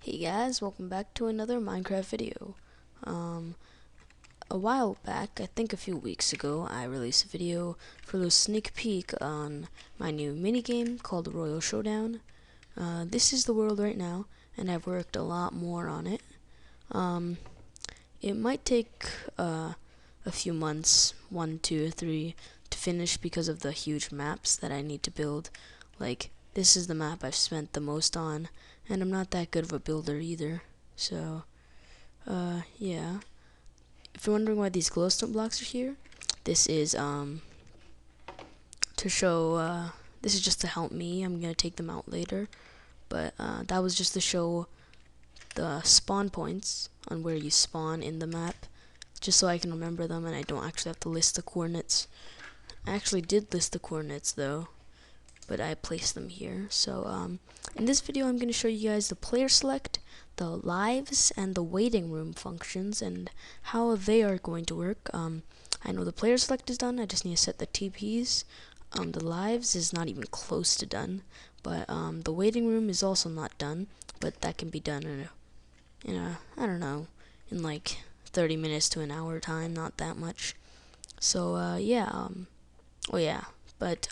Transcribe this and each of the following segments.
Hey guys, welcome back to another Minecraft video. A while back, I think a few weeks ago, I released a video for a little sneak peek on my new minigame called Royal Showdown. This is the world right now, and I've worked a lot more on it. It might take a few months, 1, 2, or 3, to finish because of the huge maps that I need to build. Like, this is the map I've spent the most on, and I'm not that good of a builder either. So, yeah. If you're wondering why these glowstone blocks are here, this is, to show, this is just to help me. I'm gonna take them out later. But, that was just to show the spawn points on where you spawn in the map, just so I can remember them and I don't actually have to list the coordinates. I actually did list the coordinates though, but I placed them here. So in this video I'm going to show you guys the player select, the lives, and the waiting room functions and how they are going to work. I know the player select is done, I just need to set the TPs. The lives is not even close to done, but the waiting room is also not done, but that can be done in a I don't know, in like 30 minutes to an hour time, not that much. So yeah, oh yeah, but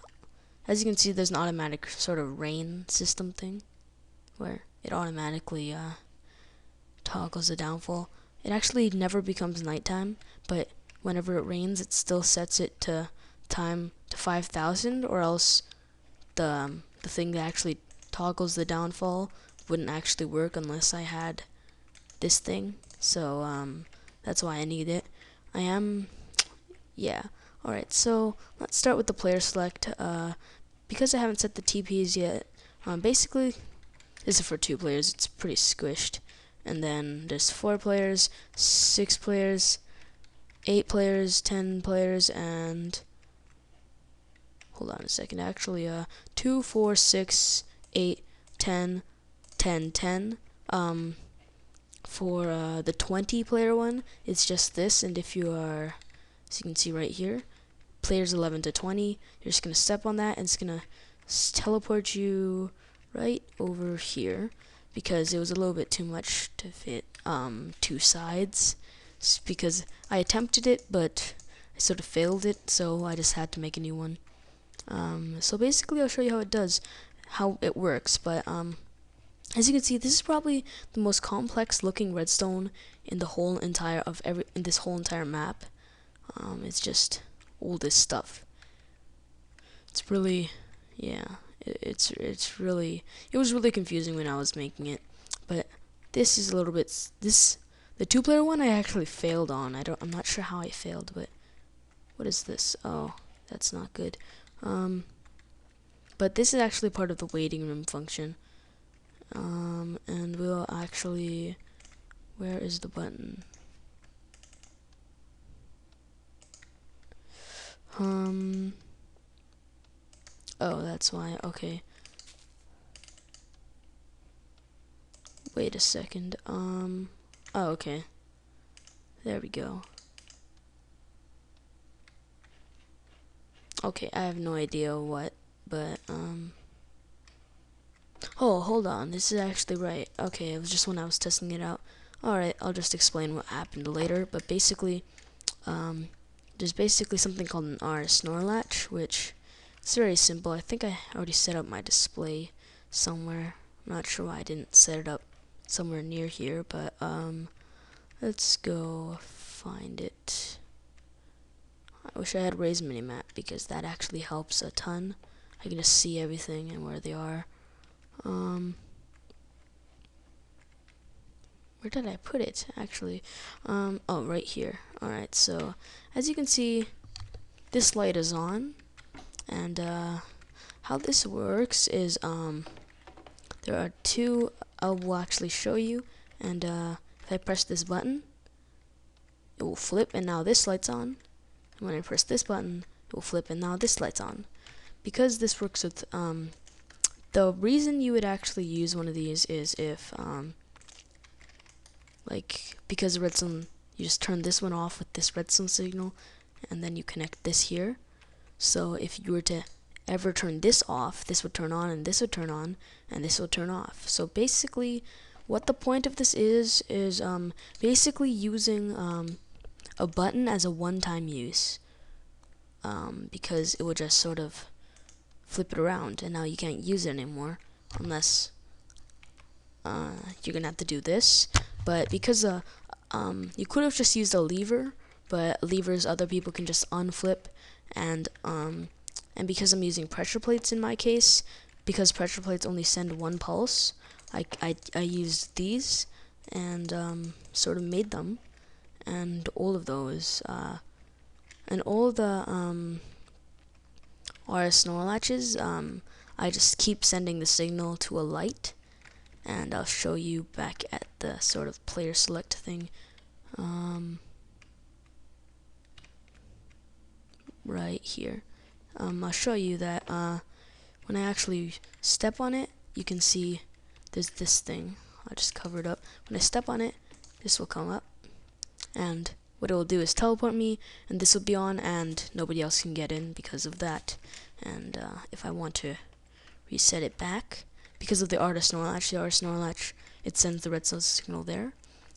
as you can see, there's an automatic sort of rain system thing where it automatically toggles the downfall. It actually never becomes nighttime, but whenever it rains, it still sets it to time to 5,000, or else the thing that actually toggles the downfall wouldn't actually work unless I had this thing. So that's why I need it. Yeah. Alright, so let's start with the player select. Because I haven't set the TPs yet, basically, this is for 2 players, it's pretty squished. And then there's 4 players, 6 players, 8 players, 10 players, and hold on a second, actually, 2, 4, 6, 8, 10, 10, 10. For the 20 player one, it's just this, and if you are, as you can see right here, players 11 to 20, you're just going to step on that and it's going to teleport you right over here, because it was a little bit too much to fit 2 sides, because I attempted it but I sort of failed it, so I just had to make a new one. So basically I'll show you how it works, but as you can see, this is probably the most complex looking redstone in the whole entire in this whole entire map. It's just all this stuff. It's really, yeah, it was really confusing when I was making it. But this is a little bit, the 2-player one I actually failed on. I'm not sure how I failed, but what is this? Oh, that's not good. But this is actually part of the waiting room function. And we'll actually, where is the button? Oh, that's why. Okay. Wait a second. Oh, okay. There we go. Okay, I have no idea what, but, oh, hold on. This is actually right. Okay, it was just when I was testing it out. Alright, I'll just explain what happened later, but basically, there's basically something called an R snore latch, which it's very simple. I think I already set up my display somewhere. I'm not sure why I didn't set it up somewhere near here, but let's go find it. I wish I had Ray's minimap, because that actually helps a ton. I can just see everything and where they are. Where did I put it, actually? Oh, right here. Alright, so as you can see, this light is on, and how this works is there are 2 I will actually show you, and if I press this button, it will flip, and now this light's on. And when I press this button, it will flip, and now this light's on. Because this works with the reason you would actually use one of these is if like, because the redstone, you just turn this one off with this redstone signal, and then you connect this here. So if you were to ever turn this off, this would turn on, and this would turn on, and this would turn off. So basically, what the point of this is basically using a button as a one-time use, because it will just sort of flip it around, and now you can't use it anymore unless you're gonna have to do this. But because you could have just used a lever, but levers other people can just unflip, and because I'm using pressure plates in my case, because pressure plates only send one pulse, I used these and sort of made them, and all of those and all the RS Snorlatches, I just keep sending the signal to a light, and I'll show you back at the sort of player select thing. Right here. I'll show you that when I actually step on it, you can see there's this thing. I'll just cover it up. When I step on it, this will come up, and what it will do is teleport me, and this will be on, and nobody else can get in because of that. And if I want to reset it back, because of the RS Snorlash, it sends the redstone signal there.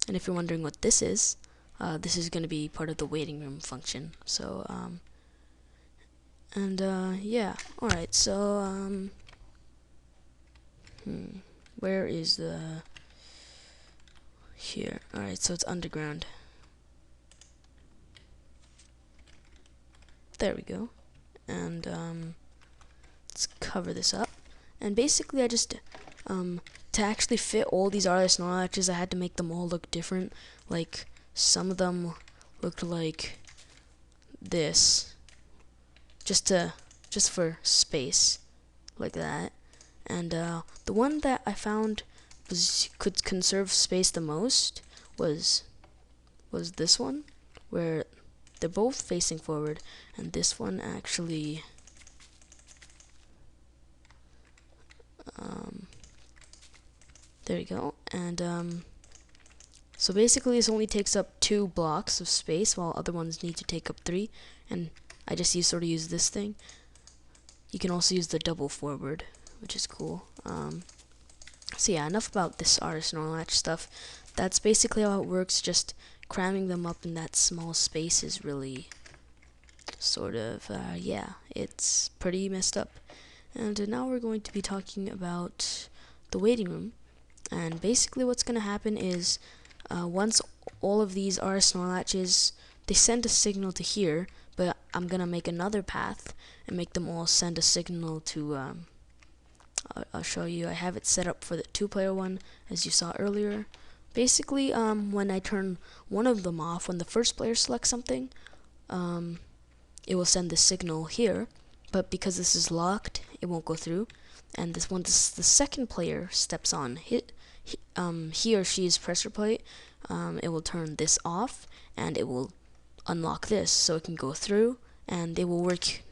And if you're wondering what this is going to be part of the waiting room function. So yeah, alright, so where is the here? Alright, so it's underground. There we go. And let's cover this up. And basically I just to actually fit all these RS Snorlaches, I had to make them all look different. Like some of them looked like this, just for space, like that. And the one that I found could conserve space the most was this one, where they're both facing forward, and this one actually there you go. And so basically this only takes up 2 blocks of space, while other ones need to take up 3, and I just sort of use this thing. You can also use the double forward, which is cool. So yeah, enough about this RS Snorlash stuff. That's basically how it works. Just cramming them up in that small space is really sort of, yeah, it's pretty messed up. And now we're going to be talking about the waiting room. And basically what's going to happen is once all of these RS Snorlaches, they send a signal to here, but I'm going to make another path and make them all send a signal to, I'll show you. I have it set up for the 2-player one, as you saw earlier. Basically, when I turn one of them off, when the first player selects something, it will send the signal here, but because this is locked, it won't go through. And this once the second player steps on he or she's pressure plate, it will turn this off, and it will unlock this, so it can go through, and it will work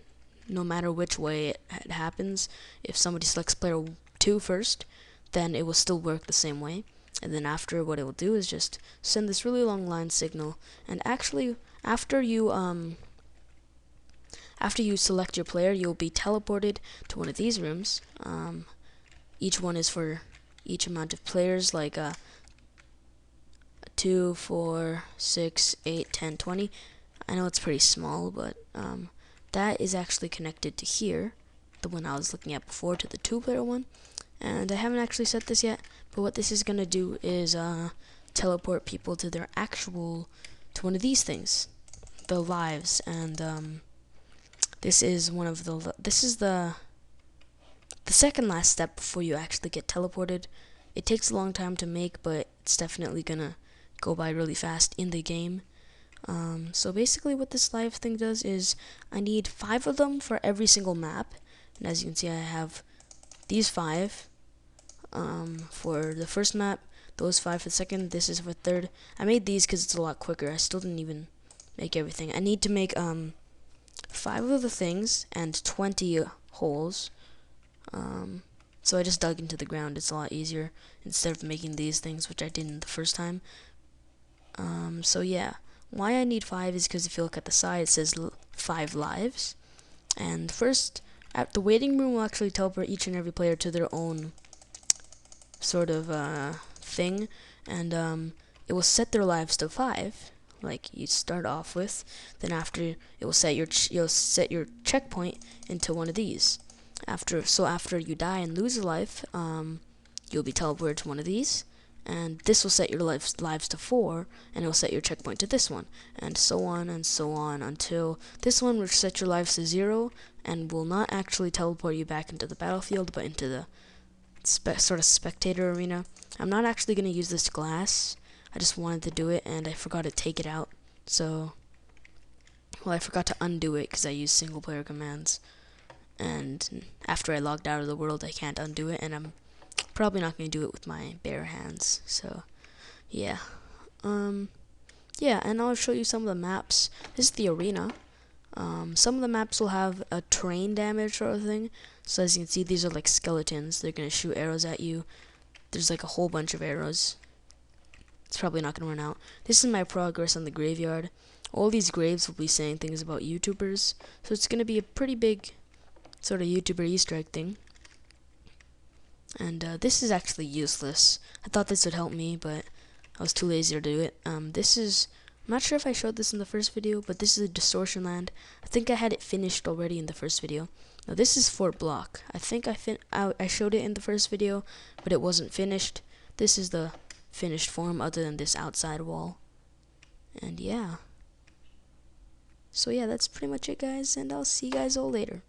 no matter which way it happens. If somebody selects player 2 first, then it will still work the same way. And then after, what it will do is just send this really long line signal. And actually, after you select your player, you'll be teleported to one of these rooms. Each one is for each amount of players, like 2, 4, 6, 8, 10, 20. I know it's pretty small, but that is actually connected to here, the one I was looking at before, to the 2-player one. And I haven't actually set this yet, but what this is going to do is teleport people to to one of these things, the lives. And this is the second last step before you actually get teleported. It takes a long time to make, but it's definitely gonna go by really fast in the game. So basically what this live thing does is I need 5 of them for every single map, and as you can see, I have these 5 for the first map, those 5 for the second, this is for third. I made these because it's a lot quicker. I still didn't even make everything. I need to make 5 of the things and 20 holes. So I just dug into the ground. It's a lot easier instead of making these things, which I didn't the first time. So yeah, why I need 5 is because if you look at the side, it says 5 lives. And first, at the waiting room will actually teleport each and every player to their own sort of thing, and it will set their lives to 5, like you start off with. Then after, it will set you'll set your checkpoint into one of these. After you die and lose a life, you'll be teleported to one of these, and this will set your lives to 4, and it will set your checkpoint to this one, and so on until this one will set your lives to 0 and will not actually teleport you back into the battlefield, but into the sort of spectator arena. I'm not actually going to use this glass. I just wanted to do it, and I forgot to take it out. So, well, I forgot to undo it because I used single player commands. And after I logged out of the world, I can't undo it, and I'm probably not going to do it with my bare hands. So, yeah. Yeah, and I'll show you some of the maps. This is the arena. Some of the maps will have a terrain damage sort of thing. So as you can see, these are like skeletons. They're going to shoot arrows at you. There's like a whole bunch of arrows. It's probably not going to run out. This is my progress on the graveyard. All these graves will be saying things about YouTubers. So it's going to be a pretty big sort of YouTuber Easter egg thing. And this is actually useless. I thought this would help me, but I was too lazy to do it. This is... I'm not sure if I showed this in the first video, but this is a distortion land. I think I had it finished already in the first video. Now this is Fort Block. I think I showed it in the first video, but it wasn't finished. This is the finished form other than this outside wall. And yeah. So yeah, that's pretty much it, guys, and I'll see you guys all later.